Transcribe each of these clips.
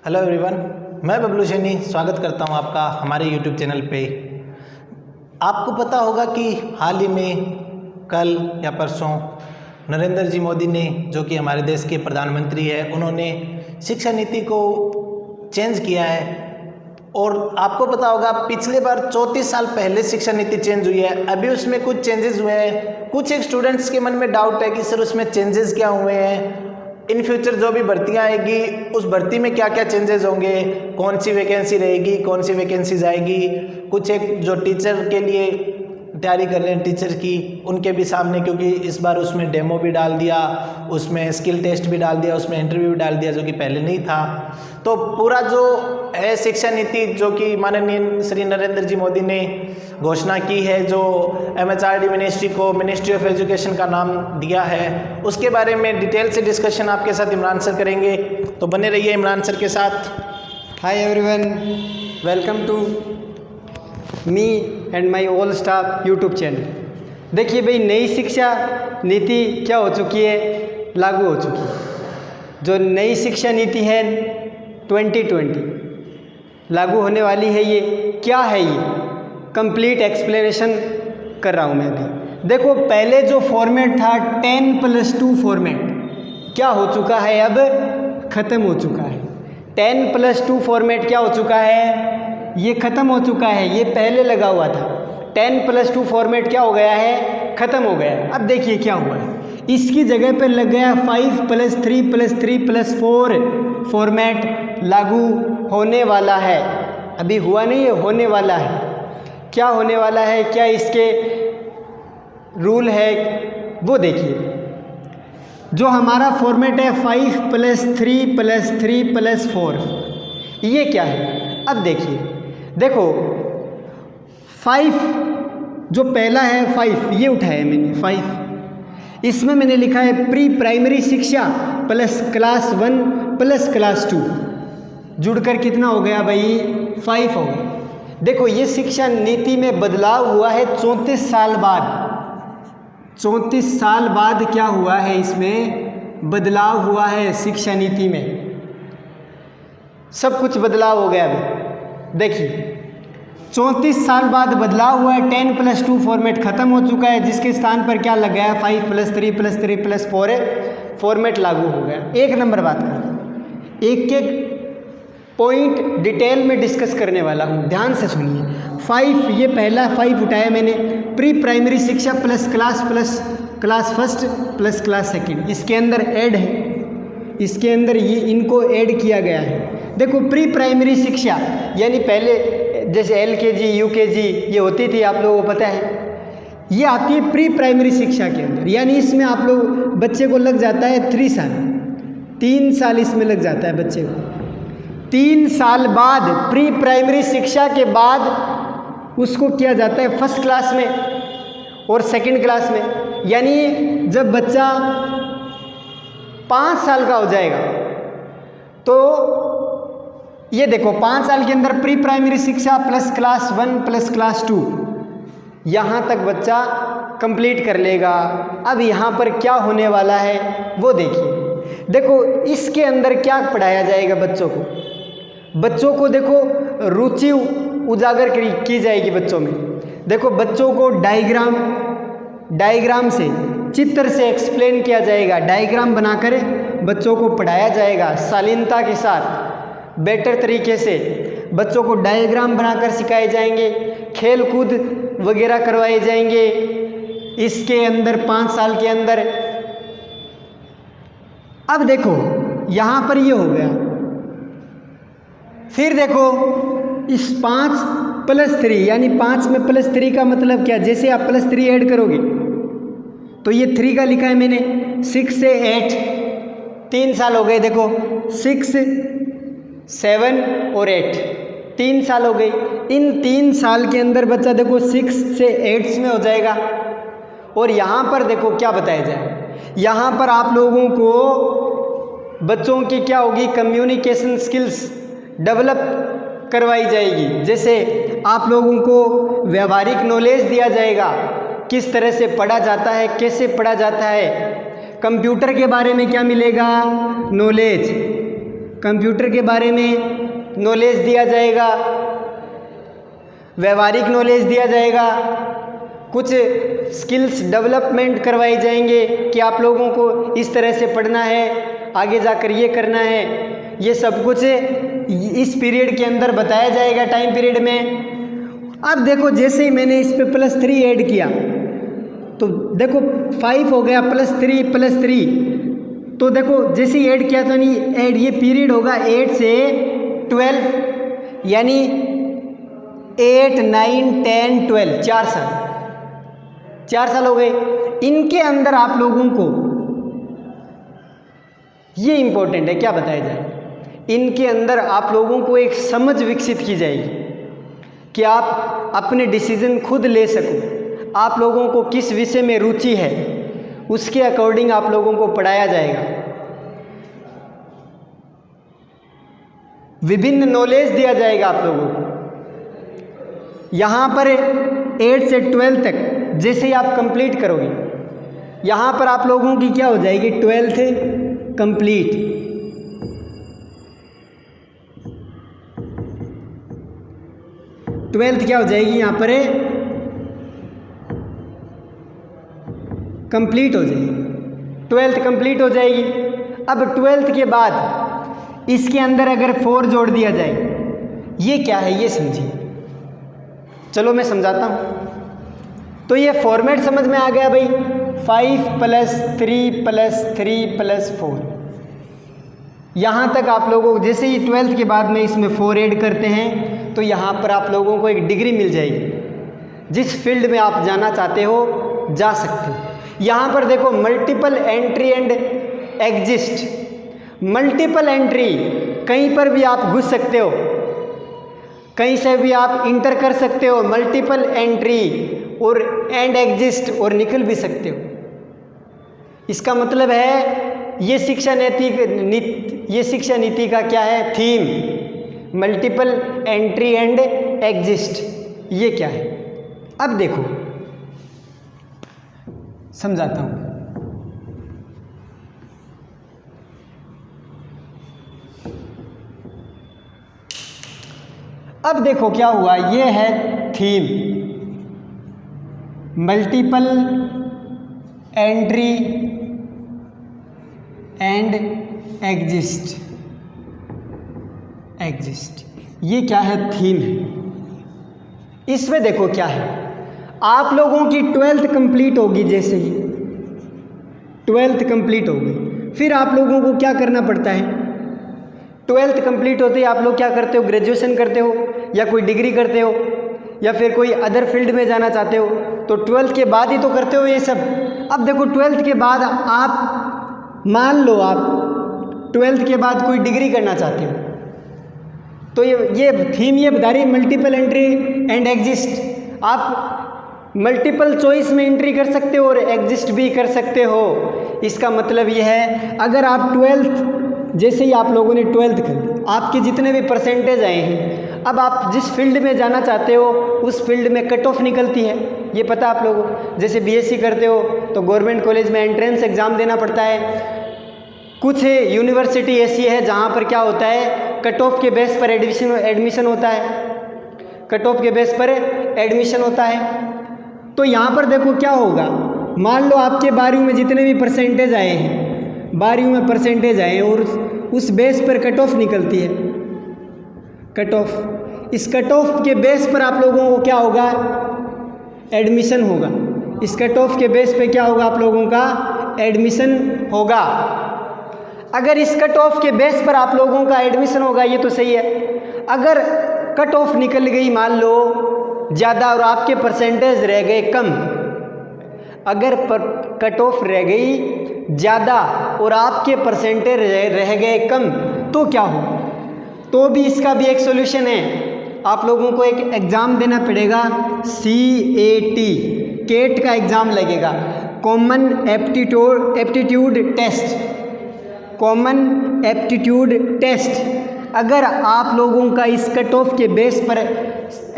Hello everyone, मैं बबलू सैनी स्वागत करता हूं आपका हमारे यूट्यूब चैनल पे। आपको पता होगा कि हाल ही में कल या परसों नरेंद्र जी मोदी ने, जो कि हमारे देश के प्रधानमंत्री है, उन्होंने शिक्षा नीति को चेंज किया है। और आपको पता होगा पिछले बार 34 साल पहले शिक्षा नीति चेंज हुई है, अभी उसमें कुछ चेंजेस हुए हैं। कुछ एक स्टूडेंट्स के मन में डाउट है कि सर उसमें चेंजेस क्या हुए हैं, इन फ्यूचर जो भी भर्तियां आएगी उस भर्ती में क्या क्या चेंजेस होंगे, कौन सी वैकेंसी रहेगी, कौन सी वैकेंसीज आएगी। कुछ एक जो टीचर के लिए तैयारी कर रहे हैं टीचर की, उनके भी सामने, क्योंकि इस बार उसमें डेमो भी डाल दिया, उसमें स्किल टेस्ट भी डाल दिया, उसमें इंटरव्यू भी डाल दिया, जो कि पहले नहीं था। तो पूरा जो है शिक्षा नीति, जो कि माननीय श्री नरेंद्र जी मोदी ने घोषणा की है, जो MHRD मिनिस्ट्री को मिनिस्ट्री ऑफ एजुकेशन का नाम दिया है, उसके बारे में डिटेल से डिस्कशन आपके साथ इमरान सर करेंगे। तो बने रहिए इमरान सर के साथ। Hi everyone, welcome to me and my all staff YouTube channel. देखिए भाई, नई शिक्षा नीति क्या हो चुकी है, लागू हो चुकी है। जो नई शिक्षा नीति है 2020 लागू होने वाली है। ये क्या है, ये कंप्लीट एक्सप्लेनेशन कर रहा हूँ मैं अभी। देखो, पहले जो फॉर्मेट था 10+2 फॉर्मेट, क्या हो चुका है, अब ख़त्म हो चुका है। 10+2 फॉर्मेट क्या हो चुका है, ये ख़त्म हो चुका है। ये पहले लगा हुआ था। 10+2 फॉर्मेट क्या हो गया है, ख़त्म हो गया। अब देखिए क्या हुआ है, इसकी जगह पर लग गया 5+3+3+4 फॉर्मेट लागू होने वाला है। अभी हुआ नहीं है, होने वाला है। क्या होने वाला है, क्या इसके रूल है, वो देखिए। जो हमारा फॉर्मेट है 5+3+3+4, ये क्या है, अब देखिए। देखो 5 जो पहला है 5, ये उठाया मैंने 5। इसमें मैंने लिखा है प्री प्राइमरी शिक्षा प्लस क्लास 1 प्लस क्लास 2, जुड़कर कितना हो गया भाई, 5 हो गया। देखो, ये शिक्षा नीति में बदलाव हुआ है 34 साल बाद। 34 साल बाद क्या हुआ है, इसमें बदलाव हुआ है शिक्षा नीति में। सब कुछ बदलाव हो गया। अभी देखिए 34 साल बाद बदलाव हुआ है। 10+2 फॉर्मेट खत्म हो चुका है, जिसके स्थान पर क्या लग गया है, 5+3+3+4 फॉर्मेट लागू हो गया। एक नंबर बात कर, एक एक पॉइंट डिटेल में डिस्कस करने वाला हूँ, ध्यान से सुनिए। 5, ये पहला 5 उठाया मैंने, प्री प्राइमरी शिक्षा plus class first plus class second, इसके अंदर ऐड है, इसके अंदर ये इनको ऐड किया गया है। देखो, प्री प्राइमरी शिक्षा यानी पहले जैसे LKG UKG ये होती थी, आप लोगों को पता है, ये आती है प्री प्राइमरी शिक्षा के अंदर। यानी इसमें आप लोग बच्चे को लग जाता है 3 साल, 3 साल इसमें लग जाता है बच्चे को। 3 साल बाद प्री प्राइमरी शिक्षा के बाद उसको किया जाता है फर्स्ट क्लास में और सेकंड क्लास में। यानी जब बच्चा 5 साल का हो जाएगा, तो ये देखो 5 साल के अंदर प्री प्राइमरी शिक्षा प्लस क्लास 1 प्लस क्लास 2, यहाँ तक बच्चा कंप्लीट कर लेगा। अब यहाँ पर क्या होने वाला है वो देखिए। देखो, इसके अंदर क्या पढ़ाया जाएगा बच्चों को। बच्चों को देखो रुचि उजागर की जाएगी बच्चों में। देखो, बच्चों को डायग्राम से, चित्र से एक्सप्लेन किया जाएगा। डायग्राम बनाकर बच्चों को पढ़ाया जाएगा शालीनता के साथ, बेटर तरीके से। बच्चों को डायग्राम बनाकर सिखाए जाएंगे, खेल कूद वगैरह करवाए जाएंगे इसके अंदर 5 साल के अंदर। अब देखो यहाँ पर ये हो गया। फिर देखो इस 5+3 यानी 5 में +3 का मतलब क्या, जैसे आप +3 ऐड करोगे तो ये 3 का लिखा है मैंने, 6 से 8 3 साल हो गए। देखो 6, 7 और 8 3 साल हो गए। इन 3 साल के अंदर बच्चा देखो 6 से 8 में हो जाएगा। और यहाँ पर देखो क्या बताया जाए, यहाँ पर आप लोगों को बच्चों की क्या होगी, कम्युनिकेशन स्किल्स डेवलप करवाई जाएगी। जैसे आप लोगों को व्यवहारिक नॉलेज दिया जाएगा, किस तरह से पढ़ा जाता है, कैसे पढ़ा जाता है। कंप्यूटर के बारे में क्या मिलेगा, नॉलेज। कंप्यूटर के बारे में नॉलेज दिया जाएगा, व्यवहारिक नॉलेज दिया जाएगा, कुछ स्किल्स डेवलपमेंट करवाए जाएंगे कि आप लोगों को इस तरह से पढ़ना है, आगे जाकर ये करना है। ये सब कुछ इस पीरियड के अंदर बताया जाएगा, टाइम पीरियड में। अब देखो जैसे ही मैंने इस पे +3 ऐड किया तो देखो 5 हो गया +3 तो देखो जैसे ही ऐड किया तो नहीं ऐड, ये पीरियड होगा 8 से 12 यानी 8, 9, 10, 12 4 साल हो गए। इनके अंदर आप लोगों को ये इंपॉर्टेंट है, क्या बताया जाए, इनके अंदर आप लोगों को एक समझ विकसित की जाएगी कि आप अपने डिसीजन खुद ले सको। आप लोगों को किस विषय में रुचि है उसके अकॉर्डिंग आप लोगों को पढ़ाया जाएगा। विभिन्न नॉलेज दिया जाएगा आप लोगों को। यहाँ पर 8 से 12 तक जैसे ही आप कंप्लीट करोगे, यहाँ पर आप लोगों की क्या हो जाएगी, 12th कंप्लीट। ट्वेल्थ क्या हो जाएगी, यहाँ पर कंप्लीट हो जाएगी, 12th कंप्लीट हो जाएगी। अब 12th के बाद इसके अंदर अगर 4 जोड़ दिया जाए, ये क्या है ये समझिए। चलो मैं समझाता हूँ। तो ये फॉर्मेट समझ में आ गया भाई, 5 + 3 + 3 + 4। यहाँ तक आप लोगों को जैसे ही 12th के बाद में इसमें 4 ऐड करते हैं तो यहाँ पर आप लोगों को एक डिग्री मिल जाएगी। जिस फील्ड में आप जाना चाहते हो जा सकते हो। यहाँ पर देखो multiple entry and exist, multiple entry, कहीं पर भी आप घुस सकते हो, कहीं से भी आप इंटर कर सकते हो, मल्टीपल एंट्री और एंड एग्जिस्ट, और निकल भी सकते हो। इसका मतलब है ये शिक्षा नीति का क्या है, theme, multiple entry and exist. ये क्या है, अब देखो समझाता हूँ। अब देखो क्या हुआ, ये है theme, multiple entry and exist. ये क्या है, थीम है। इसमें देखो क्या है, आप लोगों की 12th कंप्लीट होगी, जैसे ही 12th कंप्लीट होगी फिर आप लोगों को क्या करना पड़ता है, 12th कंप्लीट होते ही आप लोग क्या करते हो, ग्रेजुएशन करते हो या कोई डिग्री करते हो या फिर कोई अदर फील्ड में जाना चाहते हो, तो 12th के बाद ही तो करते हो ये सब। अब देखो 12th के बाद आप मान लो आप 12th के बाद कोई डिग्री करना चाहते हो, तो ये थीम ये बता रही है मल्टीपल एंट्री एंड एग्जिस्ट। आप मल्टीपल चॉइस में एंट्री कर सकते हो और एग्जिस्ट भी कर सकते हो। इसका मतलब ये है, अगर आप 12th जैसे ही आप लोगों ने 12th कर, आपके जितने भी परसेंटेज आए हैं, अब आप जिस फील्ड में जाना चाहते हो उस फील्ड में कट ऑफ निकलती है, ये पता आप लोगों को। जैसे बीएससी करते हो तो गवर्नमेंट कॉलेज में एंट्रेंस एग्ज़ाम देना पड़ता है। कुछ यूनिवर्सिटी ऐसी है जहाँ पर क्या होता है, कट ऑफ के बेस पर एडमिशन होता है, कट ऑफ के बेस पर एडमिशन होता है। तो यहाँ पर देखो क्या होगा, मान लो आपके 12वीं में जितने भी परसेंटेज आए हैं, 12वीं में परसेंटेज आए और उस बेस पर कट ऑफ निकलती है, कट ऑफ। इस कट ऑफ के बेस पर आप लोगों को क्या होगा, एडमिशन होगा। इस कट ऑफ के बेस पे क्या होगा, आप लोगों का एडमिशन होगा। अगर इस कट ऑफ के बेस पर आप लोगों का एडमिशन होगा, ये तो सही है। अगर कट ऑफ निकल गई मान लो ज़्यादा और आपके परसेंटेज रह गए कम, अगर कट ऑफ रह गई ज़्यादा और आपके परसेंटेज रह गए कम, तो क्या हो, तो भी इसका भी एक सॉल्यूशन है। आप लोगों को एक एग्ज़ाम देना पड़ेगा, CAT, केट का एग्ज़ाम लगेगा, common aptitude test, common aptitude test. अगर आप लोगों का इस कट ऑफ के बेस पर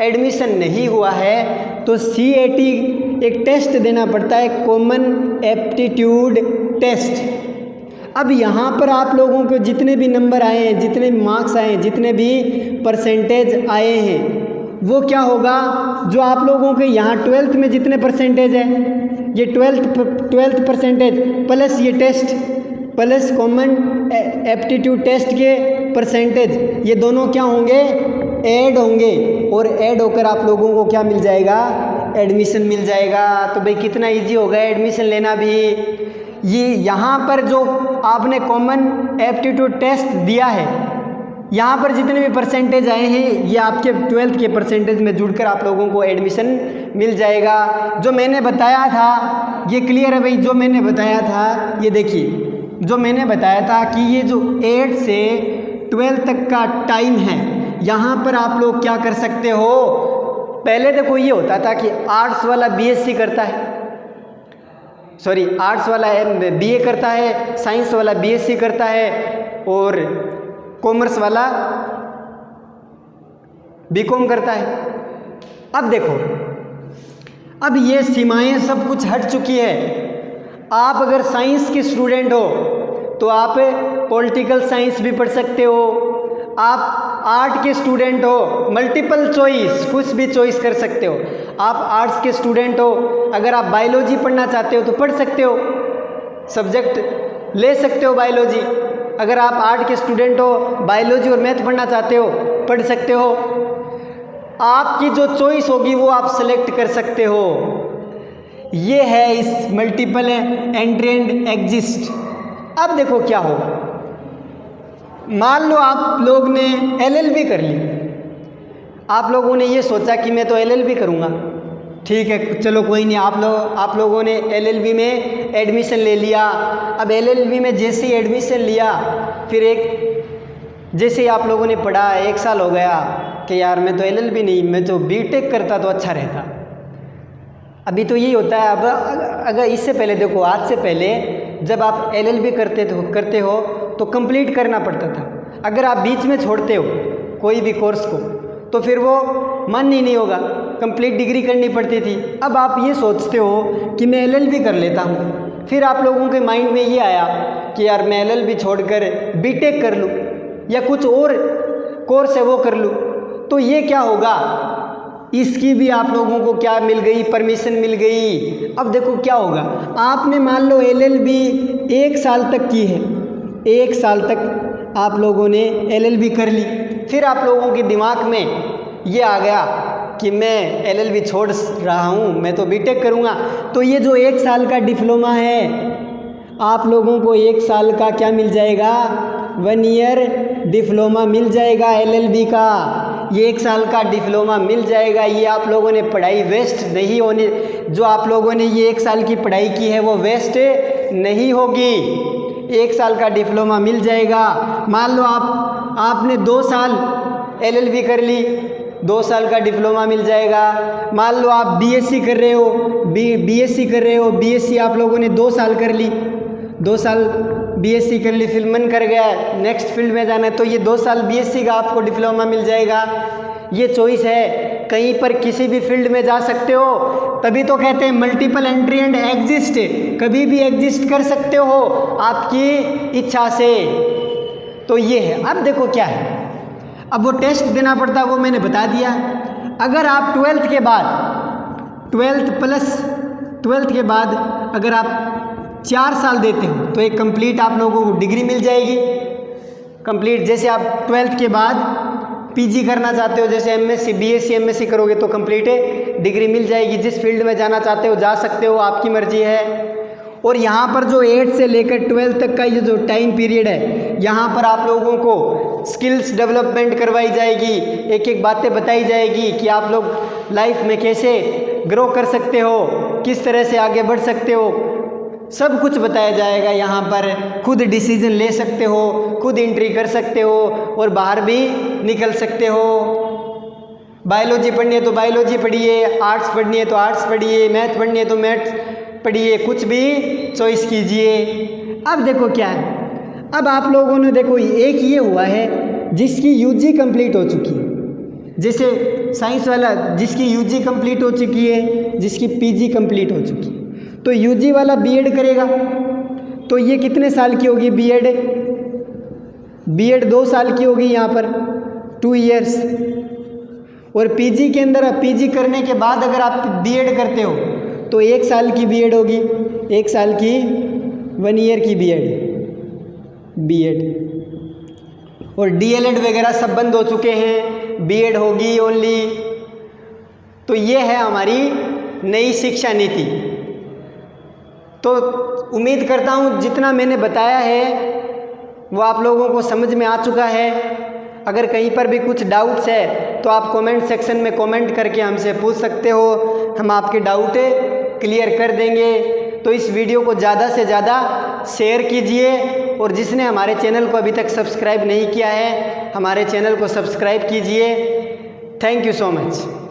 एडमिशन नहीं हुआ है तो CAT एक टेस्ट देना पड़ता है, कॉमन एप्टीट्यूड टेस्ट। अब यहाँ पर आप लोगों को जितने भी नंबर आए हैं, जितने भी मार्क्स आए हैं, जितने भी परसेंटेज आए हैं, वो क्या होगा, जो आप लोगों के यहाँ 12th में जितने परसेंटेज है, ये 12th परसेंटेज प्लस ये test plus common aptitude test के परसेंटेज, ये दोनों क्या होंगे, ऐड होंगे, और ऐड होकर आप लोगों को क्या मिल जाएगा, एडमिशन मिल जाएगा। तो भाई कितना इजी होगा एडमिशन लेना भी। ये यहाँ पर जो आपने कॉमन एप्टीट्यूड टेस्ट दिया है, यहाँ पर जितने भी परसेंटेज आए हैं, ये आपके 12th के परसेंटेज में जुड़कर आप लोगों को एडमिशन मिल जाएगा। जो मैंने बताया था ये क्लियर है भाई, जो मैंने बताया था ये देखिए, जो मैंने बताया था कि ये जो 8 से 12 तक का टाइम है, यहाँ पर आप लोग क्या कर सकते हो, पहले देखो ये होता था कि आर्ट्स वाला बीएससी करता है, सॉरी आर्ट्स वाला बीए करता है, साइंस वाला बीएससी करता है, और कॉमर्स वाला बीकॉम करता है। अब देखो, अब ये सीमाएं सब कुछ हट चुकी है। आप अगर साइंस के स्टूडेंट हो तो आप पॉलिटिकल साइंस भी पढ़ सकते हो, आप आर्ट के स्टूडेंट हो, मल्टीपल चॉइस, कुछ भी चॉइस कर सकते हो। आप आर्ट्स के स्टूडेंट हो, अगर आप बायोलॉजी पढ़ना चाहते हो तो पढ़ सकते हो, सब्जेक्ट ले सकते हो बायोलॉजी। अगर आप आर्ट के स्टूडेंट हो, बायोलॉजी और मैथ पढ़ना चाहते हो, पढ़ सकते हो। आपकी जो चॉइस होगी वो आप सेलेक्ट कर सकते हो। ये है इस मल्टीपल एंट्री एंड एग्जिस्ट। अब देखो क्या होगा, मान लो आप लोग ने एलएलबी कर ली, आप लोगों ने ये सोचा कि मैं तो एलएलबी करूँगा, ठीक है चलो कोई नहीं, आप लोगों ने एलएलबी में एडमिशन ले लिया। अब एलएलबी में जैसे ही एडमिशन लिया, फिर जैसे ही आप लोगों ने पढ़ा, 1 साल हो गया कि यार मैं तो एलएलबी नहीं, मैं तो बीटेक करता तो अच्छा रहता। अभी तो यही होता है। अब अगर इससे पहले देखो, आज से पहले जब आप एलएलबी करते हो तो कंप्लीट करना पड़ता था। अगर आप बीच में छोड़ते हो कोई भी कोर्स को तो फिर वो मन ही नहीं होगा, कंप्लीट डिग्री करनी पड़ती थी। अब आप ये सोचते हो कि मैं एलएलबी कर लेता हूँ, फिर आप लोगों के माइंड में ये आया कि यार मैं एलएलबी छोड़कर बीटेक कर लूँ या कुछ और कोर्स है वो कर लूँ। तो ये क्या होगा, इसकी भी आप लोगों को क्या मिल गई, परमिशन मिल गई। अब देखो क्या होगा, आपने मान लो एलएलबी 1 साल तक की है, 1 साल तक आप लोगों ने एलएलबी कर ली, फिर आप लोगों के दिमाग में ये आ गया कि मैं एलएलबी छोड़ रहा हूँ, मैं तो बीटेक करूँगा। तो ये जो 1 साल का डिप्लोमा है, आप लोगों को 1 साल का क्या मिल जाएगा, 1 ईयर डिप्लोमा मिल जाएगा एलएलबी का। ये 1 साल का डिप्लोमा मिल जाएगा। ये आप लोगों ने पढ़ाई वेस्ट नहीं होने, जो आप लोगों ने ये 1 साल की पढ़ाई की है वो वेस्ट नहीं होगी। 1 साल का डिप्लोमा मिल जाएगा। मान लो आपने 2 साल एलएलबी कर ली, 2 साल का डिप्लोमा मिल जाएगा। मान लो आप बीएससी कर रहे हो, बीएससी कर रहे हो, बीएससी आप लोगों ने 2 साल कर ली, 2 साल बीएससी कर ली, फिर मन कर गया नेक्स्ट फील्ड में जाना है तो ये 2 साल बीएससी का आपको डिप्लोमा मिल जाएगा। ये चॉइस है, कहीं पर किसी भी फील्ड में जा सकते हो। तभी तो कहते हैं मल्टीपल एंट्री एंड एग्जिस्ट, कभी भी एग्जिस्ट कर सकते हो आपकी इच्छा से। तो ये है। अब देखो क्या है, अब वो टेस्ट देना पड़ता है वो मैंने बता दिया। अगर आप 12th के बाद 12th के बाद अगर आप 4 साल देते हो तो एक कंप्लीट आप लोगों को डिग्री मिल जाएगी कंप्लीट। जैसे आप 12th के बाद पीजी करना चाहते हो, जैसे एमएससी बीएससी एमएससी करोगे तो कंप्लीट डिग्री मिल जाएगी। जिस फील्ड में जाना चाहते हो जा सकते हो, आपकी मर्जी है। और यहाँ पर जो 8 से लेकर 12 तक का ये जो टाइम पीरियड है, यहाँ पर आप लोगों को स्किल्स डेवलपमेंट करवाई जाएगी, एक एक बातें बताई जाएगी कि आप लोग लाइफ में कैसे ग्रो कर सकते हो, किस तरह से आगे बढ़ सकते हो, सब कुछ बताया जाएगा। यहाँ पर खुद डिसीजन ले सकते हो, खुद एंट्री कर सकते हो और बाहर भी निकल सकते हो। बायोलॉजी पढ़नी है तो बायोलॉजी पढ़िए, आर्ट्स पढ़नी है तो आर्ट्स पढ़िए, मैथ पढ़नी है तो मैथ पढ़िए, कुछ भी चॉइस कीजिए। अब देखो क्या है, अब आप लोगों ने देखो एक ये हुआ है जिसकी यूजी कंप्लीट हो चुकी है, जैसे साइंस वाला जिसकी यूजी कंप्लीट हो चुकी है, जिसकी पीजी कंप्लीट हो चुकी है, तो यूजी वाला बीएड करेगा, तो ये कितने साल की होगी बीएड? बीएड 2 साल की होगी यहाँ पर, 2 ईयर्स। और पीजी के अंदर, पीजी करने के बाद अगर आप बीएड करते हो तो 1 साल की बीएड होगी, 1 साल की, 1 ईयर की बीएड। और डीएलएड वगैरह सब बंद हो चुके हैं, बीएड होगी ओनली। तो ये है हमारी नई शिक्षा नीति। तो उम्मीद करता हूँ जितना मैंने बताया है वो आप लोगों को समझ में आ चुका है। अगर कहीं पर भी कुछ डाउट्स है तो आप कमेंट सेक्शन में कमेंट करके हमसे पूछ सकते हो, हम आपके डाउट क्लियर कर देंगे। तो इस वीडियो को ज़्यादा से ज़्यादा शेयर कीजिए, और जिसने हमारे चैनल को अभी तक सब्सक्राइब नहीं किया है हमारे चैनल को सब्सक्राइब कीजिए। Thank you so much.